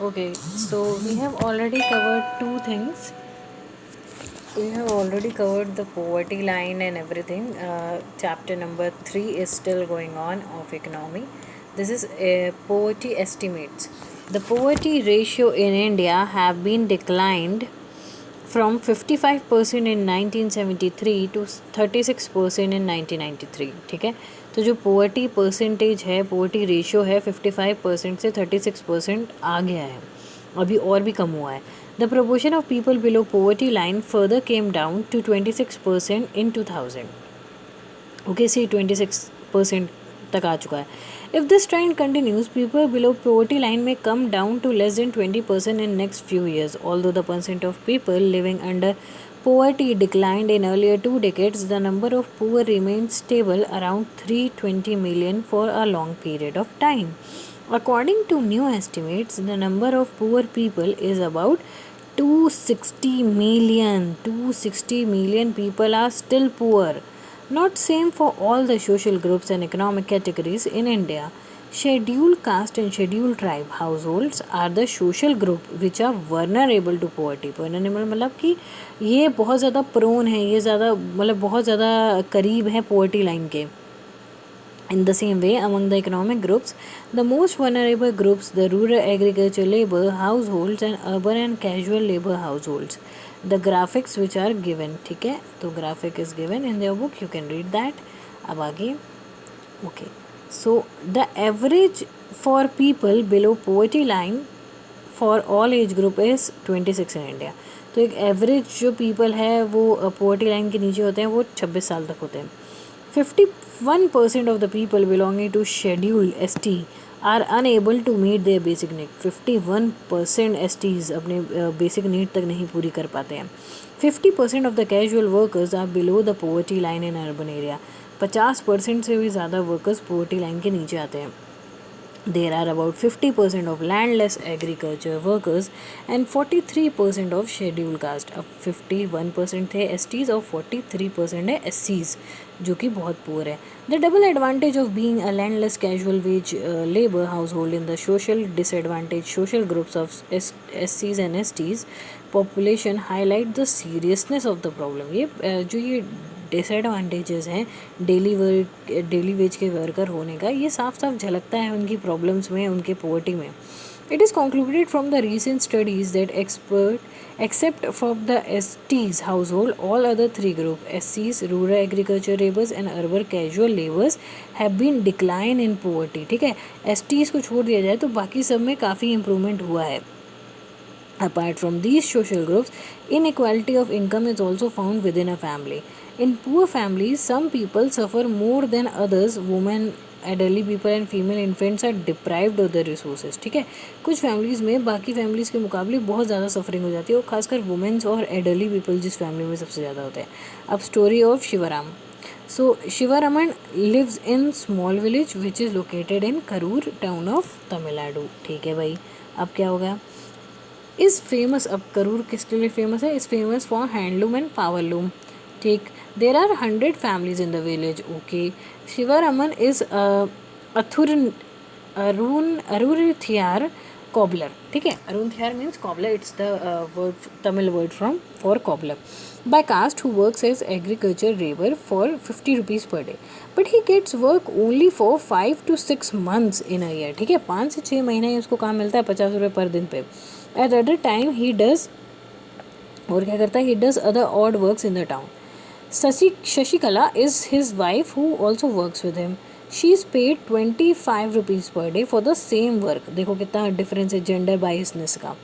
Okay, so we have already covered two things. We have already covered the poverty line and everything. Chapter number 3 is still going on of economy. This is poverty estimates. The poverty ratio in India have been declined from 55% in 1973 to 36% in 1993. ठीक है, तो जो poverty percentage है, poverty ratio है 55% से 36% आ गया है, अभी और भी कम हुआ है. The proportion of people below poverty line further came down to 26% in 2000. Okay, see 26% तक आ चुका है. If this trend continues, people below poverty line में come down to less than 20% in next few years. Although the percent of people living under poverty declined in earlier 2 decades, the number of poor remained stable around 320 million for a long period of time. According to new estimates, the number of poor people is about 260 million. 260 million people are still poor. Not same for all the social groups and economic categories in India. Scheduled caste and scheduled tribe households are the social group which are vulnerable to poverty. vulnerable मतलब कि ये बहुत ज़्यादा prone है, ये ज़्यादा मतलब बहुत ज़्यादा करीब है poverty line के. In the same way, among the economic groups, the most vulnerable groups, the rural agriculture labor households and urban and casual labor households. The graphics which are given, ठीक है, तो graphic is given in their book, you can read that. अब आगे, okay. So the average for people below poverty line for all age group is 26 in India. तो एक average जो people है वो पोवर्टी लाइन के नीचे होते हैं, वो 26 साल तक होते हैं. 51% of the people belonging to scheduled ST are unable to meet their basic need. 51% STs अपने बेसिक नीड तक नहीं पूरी कर पाते हैं. 50% of the casual workers are below the poverty line in urban area. 50% से भी ज़्यादा वर्कर्स पोवर्टी लाइन के नीचे आते हैं. There are about 50% of landless agriculture workers and 43% of scheduled caste. अब 51% थे STs और 43% है SCs, जो कि बहुत पुअर है. The double advantage of being a landless casual wage labor household in the social disadvantaged social groups of SCs and STs population highlight the seriousness of the problem. ये जो ये disadvantages हैं daily veg के worker होने का, ये साफ साफ झलकता है उनकी प्रॉब्लम्स में, उनके पोवर्टी में. It is concluded from the recent studies that except for the STs household all other 3 group SCs, rural agriculture labours and urban casual labours have been decline in poverty. ठीक है, STs को छोड़ दिया जाए तो बाकी सब में काफ़ी इम्प्रूवमेंट हुआ है. Apart from these social groups, inequality of income is also found within a family. In poor families, some people suffer more than others. Women, elderly people and female infants are deprived of the resources. ठीक है, कुछ families में बाकी families के मुकाबले बहुत ज़्यादा suffering हो जाती है, और खासकर वुमेन्स और एल्डरली पीपल जिस फैमिली में सबसे ज़्यादा होते हैं. अब story of Shivaram. So Shivaraman lives in small village which is located in Karur town of Tamil Nadu. ठीक है भाई, अब क्या होगा. इज़ फेमस, अब करूर किसके लिए फेमस है, is famous for handloom and powerloom. ठीक, there are 100 families in the village. Okay, Sivaraman is Arunthathiyar cobbler. ठीक है, Arunthathiyar means cobbler, it's the word Tamil word from for cobbler. By caste who works as agriculture labor for 50 rupees per day, but he gets work only for 5 to 6 months in a year. ठीक है, 5 से 6 महीना ही उसको काम मिलता है 50 रुपये पर दिन पे. At other time he does, और क्या करता है, he does other odd works in the town. Shashikala is his wife who also works with him. She is paid 25 rupees per day for the same work. देखो कितना difference है gender biasness का.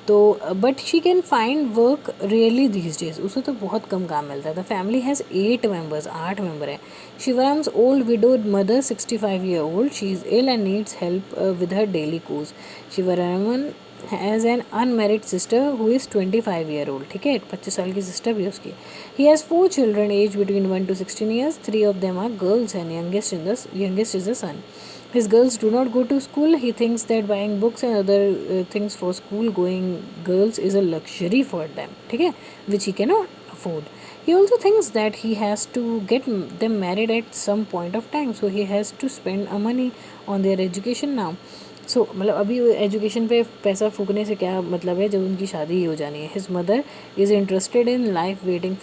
तो but she can find work really these days, उसे तो बहुत कम काम मिलता है. The family has 8 members, 8 member हैं. Sivaram's old widowed mother 65 year old, she is ill and needs help with her daily chores. Sivaraman has an unmarried sister who is 25 year old. ठीक है, 25 साल की सिस्टर भी है उसकी. He has 4 children age between 1 to 16 years. 3 of them are girls and youngest is a son. His girls do not go to school. He thinks that buying books and other things for school going girls is a luxury for them, ठीक है, which he cannot afford. He also thinks that he has to get them married at some point of time, so he has to spend money on their education now. सो मतलब अभी education पे पैसा फूकने से क्या मतलब है जब उनकी शादी ही हो जानी है. His mother is interested in life waiting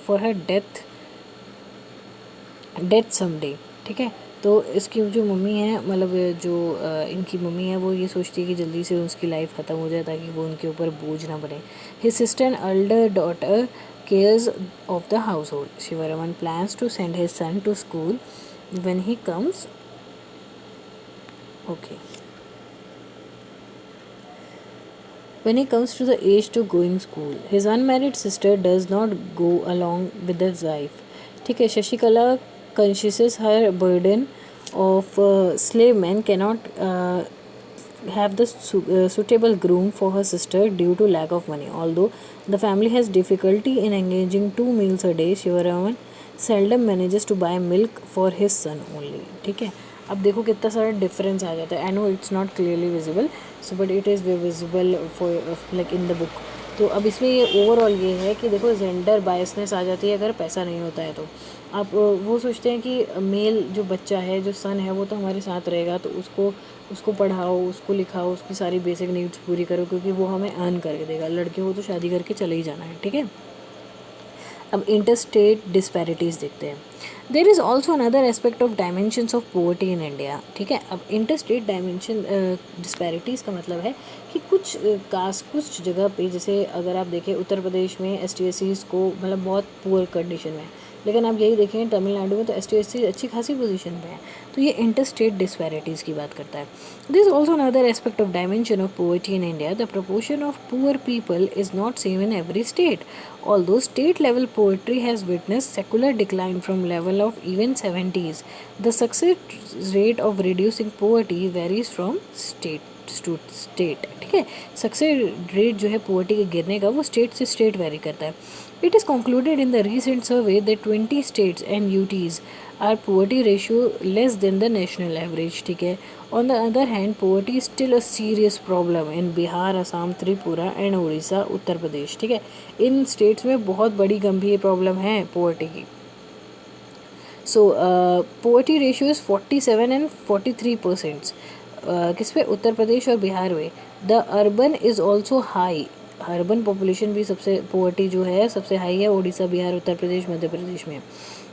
for her death someday. ठीक है. तो इसकी जो मम्मी है मतलब जो इनकी मम्मी है वो ये सोचती है कि जल्दी से उसकी लाइफ ख़त्म हो जाए ताकि वो उनके ऊपर बोझ ना बने. His sister and Elder daughter cares of the household. Shivaraman plans to send his son to school when he comes. Okay. When he comes to the age to going school, his unmarried sister does not go along with his wife. ठीक है. Sasikala conscious her burden of slave men cannot have the suitable groom for her sister due to lack of money. Although the family has difficulty in engaging 2 meals a day, Shivaraman seldom manages to buy milk for his son only. ठीक है. अब देखो कितना सारा difference आ जाता है. I know it's not clearly visible, so but it is visible for like in the book. तो अब इसमें ये ओवरऑल ये है कि देखो जेंडर बायसनेस आ जाती है अगर पैसा नहीं होता है तो. आप वो सोचते हैं कि मेल जो बच्चा है जो सन है वो तो हमारे साथ रहेगा तो उसको उसको पढ़ाओ, उसको लिखाओ, उसकी सारी बेसिक नीड्स पूरी करो क्योंकि वो हमें अर्न करके देगा. लड़के हो तो शादी करके चले ही जाना है. ठीक है. अब इंटरस्टेट डिस्पैरिटीज़ देखते हैं. There is also another aspect of dimensions of poverty in India. ठीक है. अब इंटरस्टेट डायमेंशन डिस्पैरिटीज़ का मतलब है कि कुछ कास्ट कुछ जगह पे जैसे अगर आप देखें उत्तर प्रदेश में एस टी एस सीज़ को मतलब बहुत पुअर कंडीशन में है, लेकिन आप यही देखें तमिलनाडु में तो एस टी एस सी अच्छी खासी पोजीशन पे है. तो ये इंटरस्टेट डिस्पैरिटीज़ की बात करता है. This also another aspect of dimension of poverty in India. The proportion of poor people is not same in every state. Although state level poverty has witnessed secular decline from level of even 70s, the success rate of reducing poverty varies from state to state. ठीक है. Success rate जो है poverty के गिरने का वो state से state very करता है. It is concluded in the recent survey that 20 states and UTs are poverty ratio less than the national average. ठीक है. On the other hand, poverty is still a serious problem in Bihar, Assam, Tripura and Odisha, Uttar Pradesh. ठीक है. इन states में बहुत बड़ी गंभीर problem है poverty की. सो पोवर्टी रेशियो इज़ 47 and 43%. किस पे? उत्तर प्रदेश और बिहार में. The urban is also high. Urban population भी सबसे पोवर्टी जो है सबसे हाई है उड़ीसा, बिहार, उत्तर प्रदेश, मध्य प्रदेश में.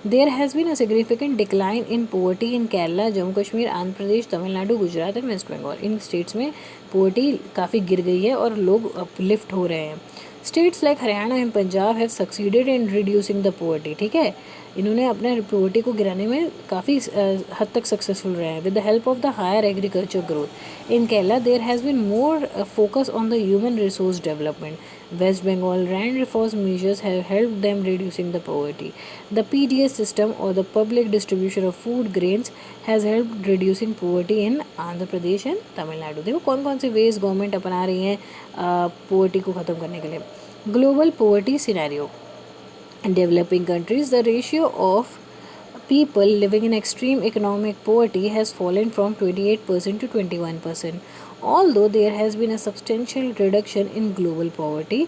There has been a significant decline in poverty in Kerala, Jammu Kashmir, Andhra Pradesh, Tamil Nadu, Gujarat and West Bengal. इन स्टेट्स में पोवर्टी काफ़ी गिर गई है और लोग अपलिफ्ट हो रहे हैं. States like Haryana and Punjab have succeeded in reducing the poverty. ठीक है. इन्होंने अपने पोवर्टी को गिराने में काफ़ी हद तक सक्सेसफुल रहे हैं with the help of the higher agriculture growth. In Kerala, there has been more focus on the human resource development. West Bengal land reform measures have helped them reducing the poverty. The PDS system or the public distribution of food grains has helped reducing poverty in Andhra Pradesh and Tamil Nadu. देखो कौन कौन से veg government अपना रही हैं poverty को ख़त्म करने के लिए. Global poverty scenario. In developing countries, the ratio of people living in extreme economic poverty has fallen from 28% to 21%. Although there has been a substantial reduction in global poverty,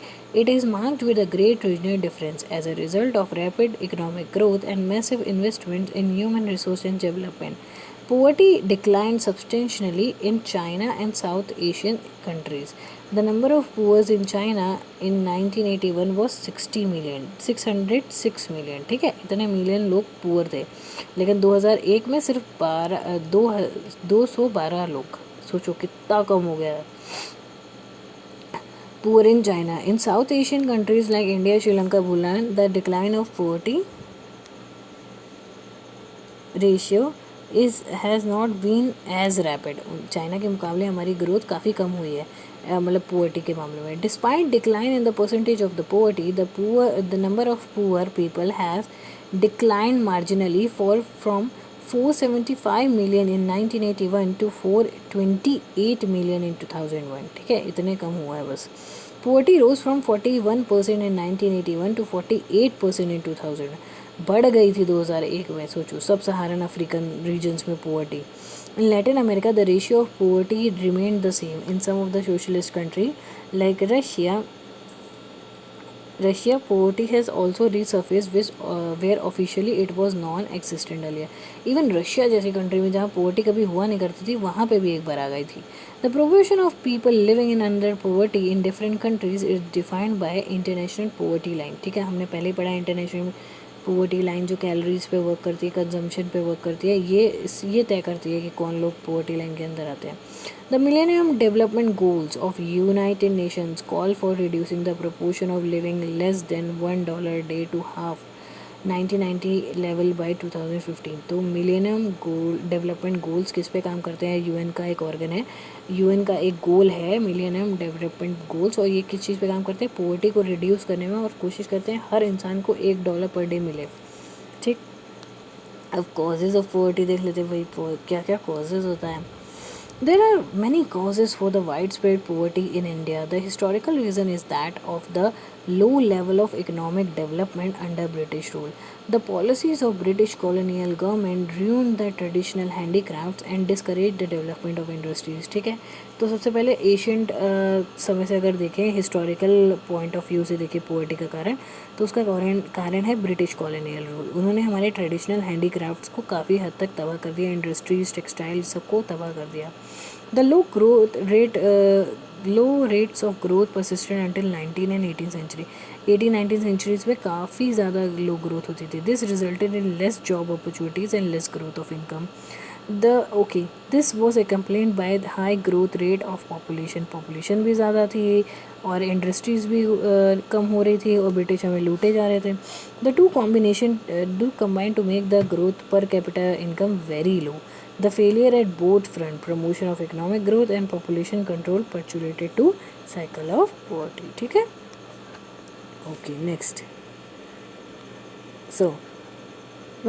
it is marked with a great regional difference as a result of rapid economic growth and massive investments in human resource and development. Poverty declined substantially in China and South Asian countries. The number of poor in China in 1981 was 606 million. ठीक है. इतने million लोग poor थे, लेकिन 2001 में सिर्फ 212 लोग. सोचो कितना कम हो गया है. Poor in China. In South Asian countries like India, Sri Lanka, Bhutan, the decline of poverty ratio has not been as rapid. China के मुकाबले हमारी ग्रोथ काफ़ी कम हुई है मतलब पोवर्टी के मामले में. Despite decline in the percentage of the poverty, the number of poor people has decline marginally from 475 million in 1981 to 428 million in 2001. ठीक है. इतने कम हुआ है बस. Poverty rose from 41% in 1981 to 48% in 2000. बढ़ गई थी 2001 में. सोचो सब सहारन अफ्रीकन रीजन्स में poverty. In Latin America, the ratio of poverty remained the same. In some of the socialist countries like Russia, Russia poverty has also resurfaced which where officially it was non existent earlier. Even Russia जैसी country में जहाँ poverty कभी हुआ नहीं करती थी वहाँ पे भी एक बार आ गई थी. The proportion of people living in under poverty in different countries is defined by international poverty line. ठीक है, हमने पहले ही पढ़ा इंटरनेशनल पोवर्टी लाइन जो कैलोरीज पे वर्क करती है, कंजम्पशन पे वर्क करती है, ये तय करती है कि कौन लोग पोवर्टी लाइन के अंदर आते हैं. The millennium development goals of United Nations call for reducing the proportion of living less than $1 day to half 1990 level by 2015. तो मिलेनियम गोल डेवलपमेंट गोल्स किस पे काम करते हैं? यूएन का एक ऑर्गन है, यूएन का एक गोल है मिलेनियम डेवलपमेंट गोल्स, और ये किस चीज़ पे काम करते हैं? पोवर्टी को रिड्यूस करने में, और कोशिश करते हैं हर इंसान को $1 पर डे मिले. ठीक. अब कॉजेज़ ऑफ पोवर्टी देख लेते हैं भाई, क्या क्या कॉजेज़ होता है. There are many causes for the widespread poverty in India. The historical reason is that of the low level of economic development under British rule. The policies of British colonial government ruined the traditional handicrafts and discouraged the development of industries. ठीक है, तो सबसे पहले ancient समय से अगर देखें, historical point of view से देखें पोवर्टी का कारण, तो उसका कारण है ब्रिटिश कॉलोनियल रूल. उन्होंने हमारे ट्रेडिशनल हैंडीक्राफ्ट्स को काफ़ी हद तक तबाह कर दिया, इंडस्ट्रीज, टेक्सटाइल सबको तबाह कर दिया. The low rates of growth persistent until 19 and 18 century. 18-19 centuries में काफ़ी ज़्यादा लो ग्रोथ होती थी. This resulted in less job opportunities and less growth of income. This was accompanied by the high growth rate of population भी ज़्यादा थी और industries भी कम हो रही थी और ब्रिटिश हमें लूटे जा रहे थे. The two combination do combine to make the growth per capita income very low. The failure at both front, promotion of economic growth and population control, perpetuated to cycle of poverty. ठीक है. Okay, next. So,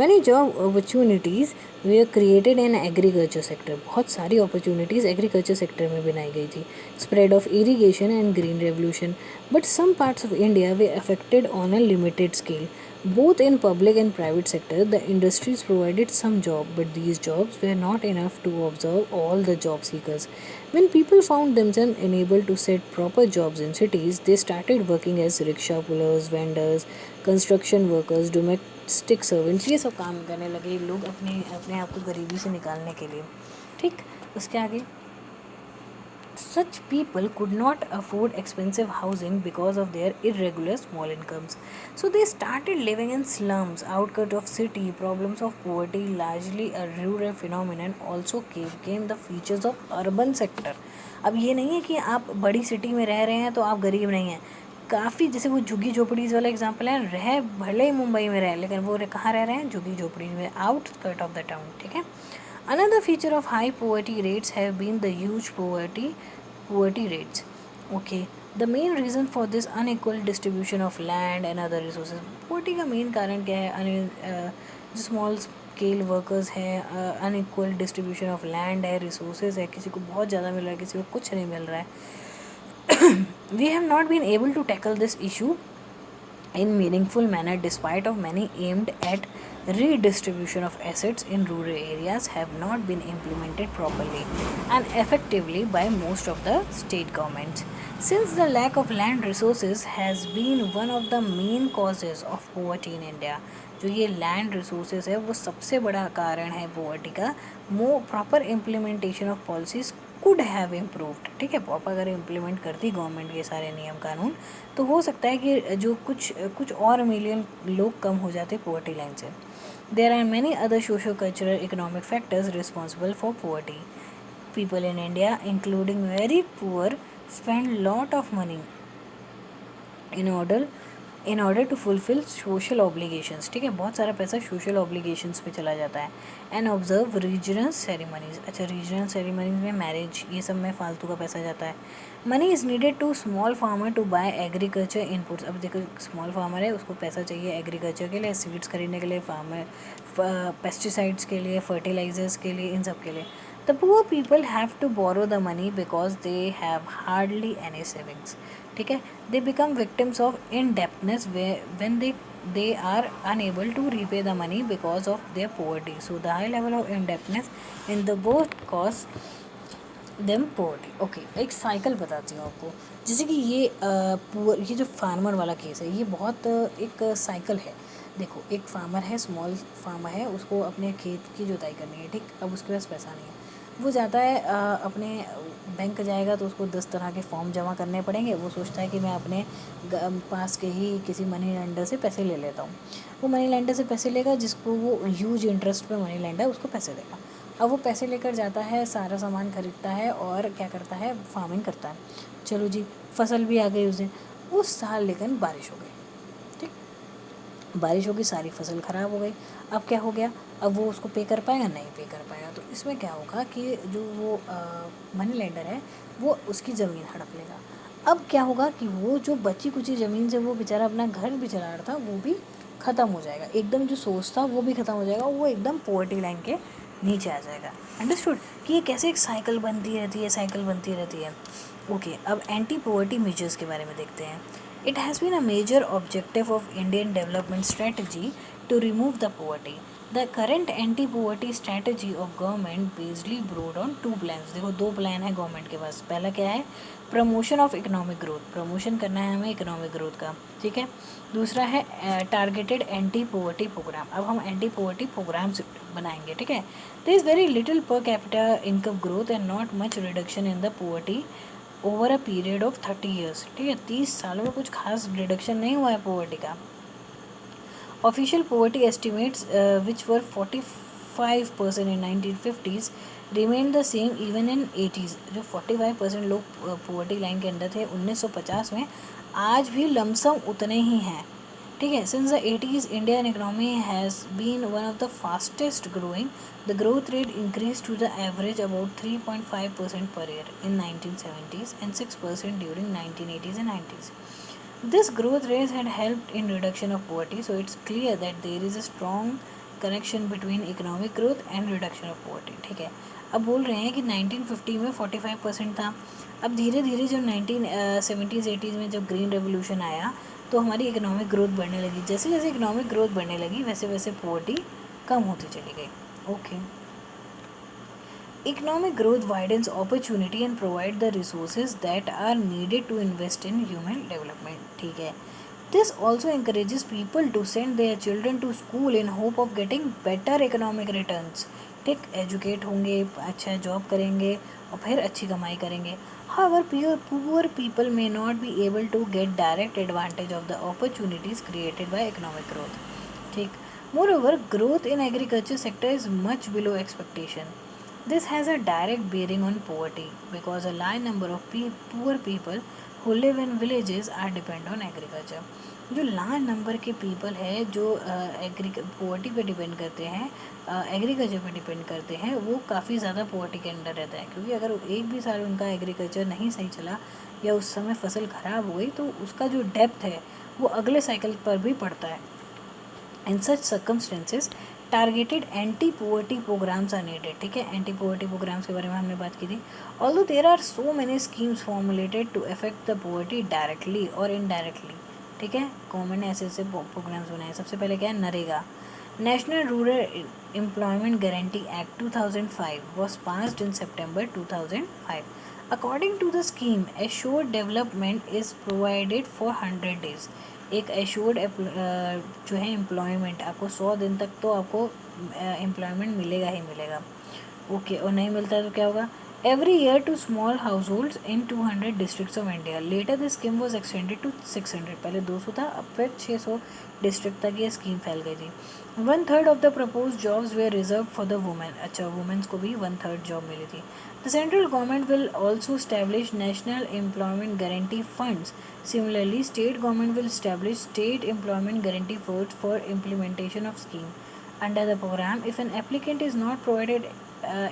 many job opportunities were created in agriculture sector. बहुत सारी opportunities agriculture sector में बनाई गई थी. Spread of irrigation and green revolution. But some parts of India were affected on a limited scale. Both in public and private sector, the industries provided some job, but these jobs were not enough to absorb all the job seekers. When people found themselves unable to set proper jobs in cities, they started working as rickshaw pullers, vendors, construction workers, domestic servants. ये सब काम करने लगे लोग अपने अपने आप को गरीबी से निकालने के लिए. ठीक. उसके आगे, such people could not afford expensive housing because of their irregular small incomes. So they started living in slums, outskirts of city. Problems of poverty, largely a rural phenomenon, also became the features of urban sector. अब ये नहीं है कि आप बड़ी city में रह रहे हैं तो आप गरीब नहीं हैं. काफ़ी, जैसे वो झुग्गी झोपड़ीज़ वाला एग्जांपल है, रह भले ही मुंबई में रहे लेकिन वो कहाँ रह रहे हैं? झुग्गी झोपड़ी में, आउटस्कर्ट ऑफ द टाउन. ठीक है. Another feature of high poverty rates have been the huge poverty rates. Okay, the main reason for this unequal distribution of land and other resources. Poverty का main कारण क्या है? जो small scale workers हैं, unequal distribution of land है, resources है, किसी को बहुत ज़्यादा मिल रहा है, किसी को कुछ नहीं मिल रहा है. We have not been able to tackle this issue in meaningful manner despite of many aimed at redistribution of assets in rural areas have not been implemented properly and effectively by most of the state governments. Since the lack of land resources has been one of the main causes of poverty in India, जो ये land resources है वो सबसे बड़ा कारण है poverty का. Proper implementation of policies could have improved. ठीक है, प्रॉपर अगर इम्प्लीमेंट करती गवर्नमेंट के सारे नियम कानून तो हो सकता है कि जो कुछ और मिलियन लोग कम हो जाते पोवर्टी लाइन से. There are many other socio cultural economic factors responsible for poverty. People in India including very poor spend lot of money in order to fulfill social obligations. ठीक है, बहुत सारा पैसा सोशल ऑब्लिगेशंस पे चला जाता है. And observe regional ceremonies. अच्छा, रीजनल सेरेमनीज में मैरिज, ये सब में फालतू का पैसा जाता है. Money is needed to small farmer to buy agriculture inputs. अब देखो, स्मॉल फार्मर है, उसको पैसा चाहिए एग्रीकल्चर के लिए, सीड्स खरीदने के लिए, पेस्टिसाइड्स के लिए, फर्टिलाइजर्स के लिए, इन सब के लिए. The poor people have to borrow the money because they have hardly any savings. ठीक है, they become victims of indebtedness when they are unable to repay the money because of their poverty. So the high level of indebtedness in the both cause them poverty. Okay, एक cycle बताती हूँ आपको। जैसे कि ये जो farmer वाला case है, ये बहुत एक साइकिल है। देखो, एक फार्मर है, स्मॉल फार्मर है, उसको अपने खेत की जुताई करनी है, ठीक। अब उसके पास पैसा नहीं है, वो जाता है अपने बैंक जाएगा तो उसको 10 तरह के फॉर्म जमा करने पड़ेंगे। वो सोचता है कि मैं अपने पास के ही किसी मनी लेंडर से पैसे ले लेता हूँ। वो मनी लेंडर से पैसे लेगा, जिसको वो ह्यूज इंटरेस्ट पे मनी लेंडर उसको पैसे देगा। अब वो पैसे लेकर जाता है, सारा सामान खरीदता है और क्या करता है, फार्मिंग करता है। चलो जी, फसल भी आ गई उस दिन। उस साल लेकिन बारिश हो गई, ठीक। बारिश होगी, सारी फसल ख़राब हो गई। अब क्या हो गया, अब वो उसको पे कर पाएगा, नहीं पे कर पाएगा। तो इसमें क्या होगा कि जो वो मनी लेंडर है, वो उसकी ज़मीन हड़प लेगा। अब क्या होगा कि वो जो बची कुची ज़मीन से वो बेचारा अपना घर भी चला रहा था, वो भी ख़त्म हो जाएगा। एकदम जो सोर्स था वो भी ख़त्म हो जाएगा, वो एकदम पॉवर्टी लाइन के नीचे आ जाएगा। अंडरस्टूड कि ये कैसे एक साइकिल बनती रहती है, साइकिल बनती रहती है। ओके, अब एंटी पॉवर्टी मेजर्स के बारे में देखते हैं। It has been a major objective of Indian development strategy to remove the poverty. The current anti-poverty strategy of government basically broad on two plans. देखो, दो प्लान है गवर्नमेंट के पास। पहला क्या है, promotion of economic growth, promotion करना है हमें इकोनॉमिक ग्रोथ का, ठीक है। दूसरा है टारगेटेड एंटी पोवर्टी प्रोग्राम। अब हम एंटी पोवर्टी प्रोग्राम्स बनाएंगे, ठीक है। There is very little per capita income growth and not much reduction in the poverty over a period of 30 years, ठीक है। 30 सालों में कुछ खास रिडक्शन नहीं हुआ है पोवर्टी का। Official poverty estimates which were 45% in 1950s remain the same even in 80s। जो 45% लोग पोवर्टी लाइन के अंदर थे 1950 में, आज भी लमसम उतने ही हैं, ठीक है। Since the 80s Indian economy has been one of the fastest growing. The growth rate increase to the average about 3.5% per year in 1970s and 6% during 1980s and 90s. This growth rate had helped in reduction of poverty, so it's clear that there is a strong connection between economic growth and reduction of poverty, ठीक है। अब बोल रहे हैं कि 1950 में 45% था। अब धीरे धीरे जो 1970s 80s में जब ग्रीन रेवोल्यूशन आया, तो हमारी इकोनॉमिक ग्रोथ बढ़ने लगी। जैसे जैसे इकोनॉमिक ग्रोथ बढ़ने लगी, वैसे वैसे पोवर्टी कम होती चली गई। Okay, economic growth widens opportunity and provide the resources that are needed to invest in human development, ठीक है। This also encourages people to send their children to school in hope of getting better economic returns, ठीक। Educate होंगे, अच्छा job करेंगे और फिर अच्छी कमाई करेंगे। However, poor people may not be able to get direct advantage of the opportunities created by economic growth, ठीक। Moreover, growth in agriculture sector is much below expectation. This has a direct bearing on poverty because a large number of poor people who live in villages are depend on agriculture. जो large number के people है जो poverty पे depend करते हैं, agriculture पे depend करते हैं, वो काफ़ी ज़्यादा पोवर्टी के अंडर रहता है। क्योंकि अगर एक भी साल उनका एग्रीकल्चर नहीं सही चला या उस समय फसल ख़राब हो गई, तो उसका जो डेप्थ है वो अगले साइकिल पर भी पड़ता है। In such circumstances targeted anti poverty programs are needed, ठीक है। एंटी पोवर्टी प्रोग्राम्स के बारे में हमने बात की थी। Although there are so many schemes formulated to affect the poverty directly or indirectly, ठीक है। गवर्नमेंट ने ऐसे ऐसे प्रोग्राम्स बनाए। सबसे पहले क्या है, NREGA, national rural employment guarantee act 2005 was passed in September 2005. According to the scheme, assured development is provided for 100 days. एक एश्योर्ड जो है एम्प्लॉयमेंट, आपको 100 दिन तक तो आपको एम्प्लॉयमेंट मिलेगा ही मिलेगा। ओके, और नहीं मिलता है तो क्या होगा, every year to small households in 200 districts of India. Later the scheme was extended to 600, पहले 200 था, अब फिर 600 डिस्ट्रिक्ट तक ये स्कीम फैल गई थी। 1/3 of the propose jobs were reserve for the women. अच्छा, वुमेन्स को भी 1/3 जॉब मिली थी। The central government will also establish national employment guarantee funds. Similarly, state government will establish state employment guarantee funds for implementation of scheme. Under the program, if an applicant is not provided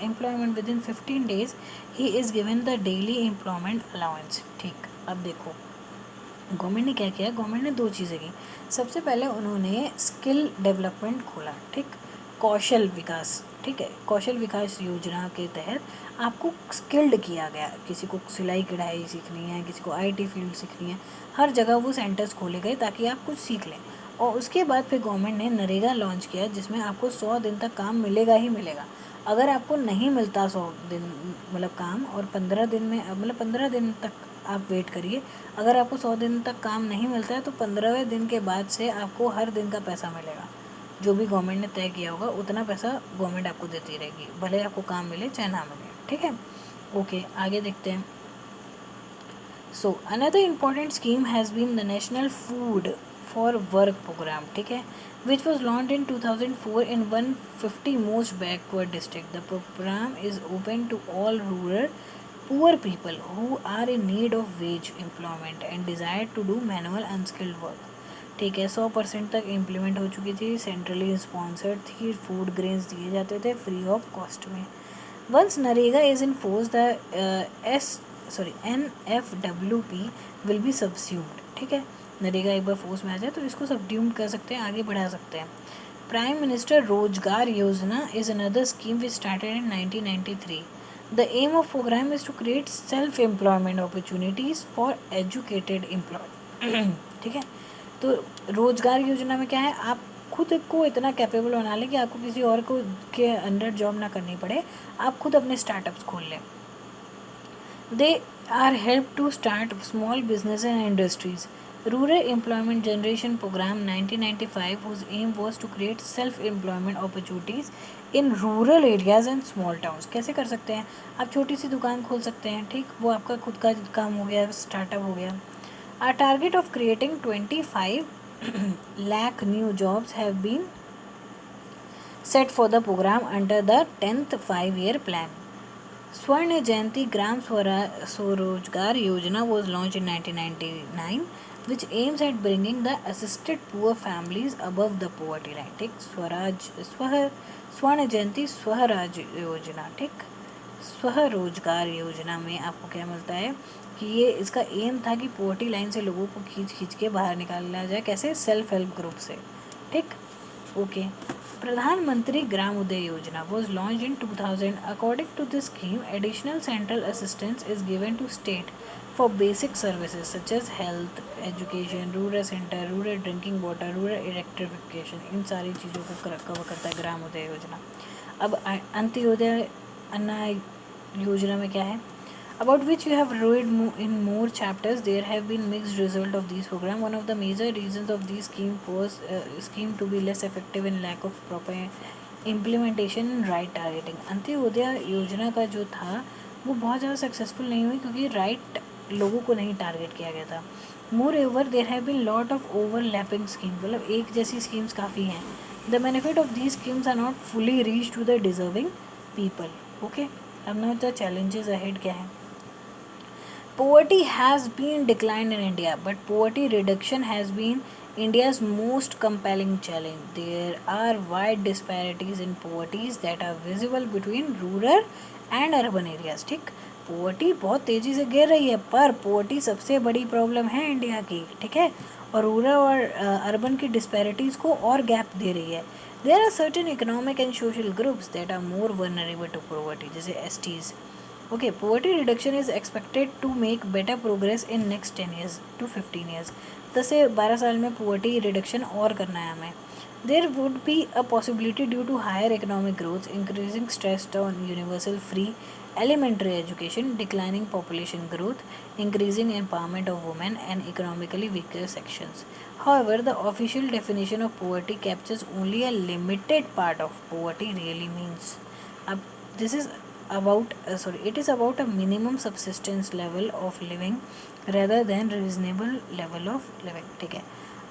employment within 15 days, he is given the daily employment allowance, ठीक। अब देखो, government ने क्या किया, government ने दो चीज़ें की। सबसे पहले उन्होंने स्किल डेवलपमेंट खोला, ठीक, कौशल विकास, ठीक है। कौशल विकास योजना के तहत आपको स्किल्ड किया गया। किसी को सिलाई कढ़ाई सीखनी है, किसी को आईटी फील्ड सीखनी है, हर जगह वो सेंटर्स खोले गए ताकि आप कुछ सीख लें। और उसके बाद फिर गवर्नमेंट ने नरेगा लॉन्च किया, जिसमें आपको 100 दिन तक काम मिलेगा ही मिलेगा। अगर आपको नहीं मिलता 100 दिन मतलब काम, और 15 दिन में मतलब 15 दिन तक आप वेट करिए, अगर आपको 100 दिन तक काम नहीं मिलता है तो 15वें दिन के बाद से आपको हर दिन का पैसा मिलेगा, जो भी गवर्नमेंट ने तय किया होगा उतना पैसा गवर्नमेंट आपको देती रहेगी, भले आपको काम मिले चाहे ना मिले, ठीक है। ओके, आगे देखते हैं। So another important scheme has been the national food for work programme, ठीक है, which was launched in 2004 in 150 most backward district. The program is open to all rural poor people who are in need of wage employment and desire to do manual unskilled work. ठीक है, 100% तक implement हो चुकी थी, centrally sponsored थी, food grains दिए जाते थे फ्री ऑफ कॉस्ट में। Once NREGA is in force the NFWP will be subsumed, ठीक है, नरेगा एक बार फोर्स में आ जाए तो इसको सब्ड्यूम कर सकते हैं, आगे बढ़ा सकते हैं। प्राइम मिनिस्टर रोजगार योजना is another scheme which started in 1993. The aim of program is to create self-employment opportunities for educated employees. ठीक है, तो रोजगार योजना में क्या है, आप खुद को इतना कैपेबल बना लें कि आपको किसी और को के अंडर जॉब ना करनी पड़े, आप खुद अपने स्टार्टअप्स खोल लें। They are help to start small business and industries. Rural employment generation programme 1995 whose aim was to create self employment opportunities in rural areas and small towns. कैसे कर सकते हैं, आप छोटी सी दुकान खोल सकते हैं, ठीक, वो आपका खुद का काम हो गया, स्टार्टअप हो गया। Our target of creating 25 lakh new jobs have been set for the program under the 10th 5-year plan. Swarna Jayanti Gram Swarojgar Yojana was launched in 1999, which aims at bringing the assisted poor families above the poverty line. ठीक, स्वर्ण जयंती स्वराज योजना, ठीक, स्वरोजगार योजना में आपको क्या मिलता है कि ये इसका एम था कि पोवर्टी लाइन से लोगों को खींच खींच के बाहर निकाला जाए, कैसे, सेल्फ हेल्प ग्रुप से, ठीक। ओके, प्रधानमंत्री ग्राम उदय योजना was launched in 2000. According to this scheme, additional central assistance is given to state for basic services such as health, education, rural center, rural drinking water, rural electrification. इन सारी चीज़ों को cover करता है ग्राम उदय योजना। अब अंत्योदय अन्ना योजना में क्या है, about which you have read in more chapters. There have been mixed result of these program. One of the major reasons of these scheme to be less effective in lack of proper implementation and right targeting. Antyodaya योजना का जो था वो बहुत ज़्यादा successful नहीं हुई क्योंकि राइट लोगों को नहीं टारगेट किया गया था। More ever there have been lot of overlapping scheme, मतलब एक जैसी स्कीम्स काफ़ी हैं। The benefit of these schemes are not fully reach to the deserving people. Okay, अब नाउ द चैलेंजेस अहेड क्या है। Poverty has been declined in India, but poverty reduction has been India's most compelling challenge. There are wide disparities in poverty that are visible between rural and urban areas. ठीक, poverty बहुत तेज़ी से गिर रही है, पर poverty सबसे बड़ी प्रॉब्लम है इंडिया की, ठीक है, और रूरल और अर्बन की डिस्पैरिटीज़ को और गैप दे रही है। There are certain economic and social groups that are more vulnerable to poverty, जैसे STs. Okay, poverty reduction is expected to make better progress in next 10 years to 15 years. 10 से 12 साल में poverty reduction और करना है हमें. There would be a possibility due to higher economic growth, increasing stress on universal free elementary education, declining population growth, increasing empowerment of women and economically weaker sections. However, the official definition of poverty captures only a limited part of poverty really means. अब this is about it is about a minimum subsistence level of living rather than reasonable level of living, ठीक है।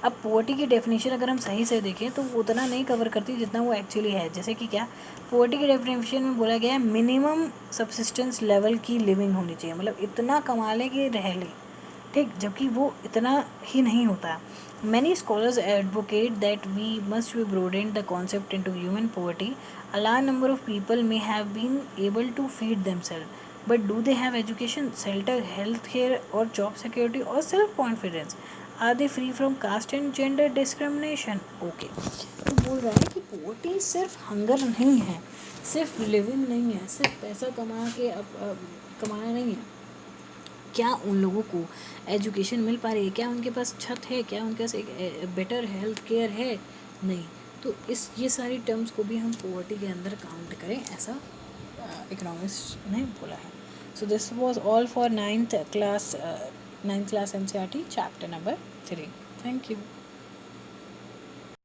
अब poverty की definition अगर हम सही से देखें तो वो उतना नहीं कवर करती जितना वो एक्चुअली है। जैसे कि क्या, पोवर्टी की डेफिनेशन में बोला गया है मिनिमम सब्सिस्टेंस लेवल की लिविंग होनी चाहिए, मतलब इतना कमा ले कि रह ले, ठीक, जबकि वो इतना ही नहीं होता। Many scholars advocate that we must be broaden the concept into human poverty. A large number of people may have been able to feed themselves, but do they have education, shelter, health care, or job security, or self-confidence? Are they free from caste and gender discrimination? Okay, तो बोल रहा है कि poverty सिर्फ hunger नहीं है, सिर्फ living नहीं है, सिर्फ पैसा कमाना नहीं है। क्या उन लोगों को एजुकेशन मिल पा रही है, क्या उनके पास छत है, क्या उनके पास एक बेटर हेल्थ केयर है, नहीं। तो इस ये सारी टर्म्स को भी हम पोवर्टी के अंदर काउंट करें, ऐसा इकोनॉमिस्ट ने बोला है. So this was all for ninth class NCERT chapter number 3. Thank you.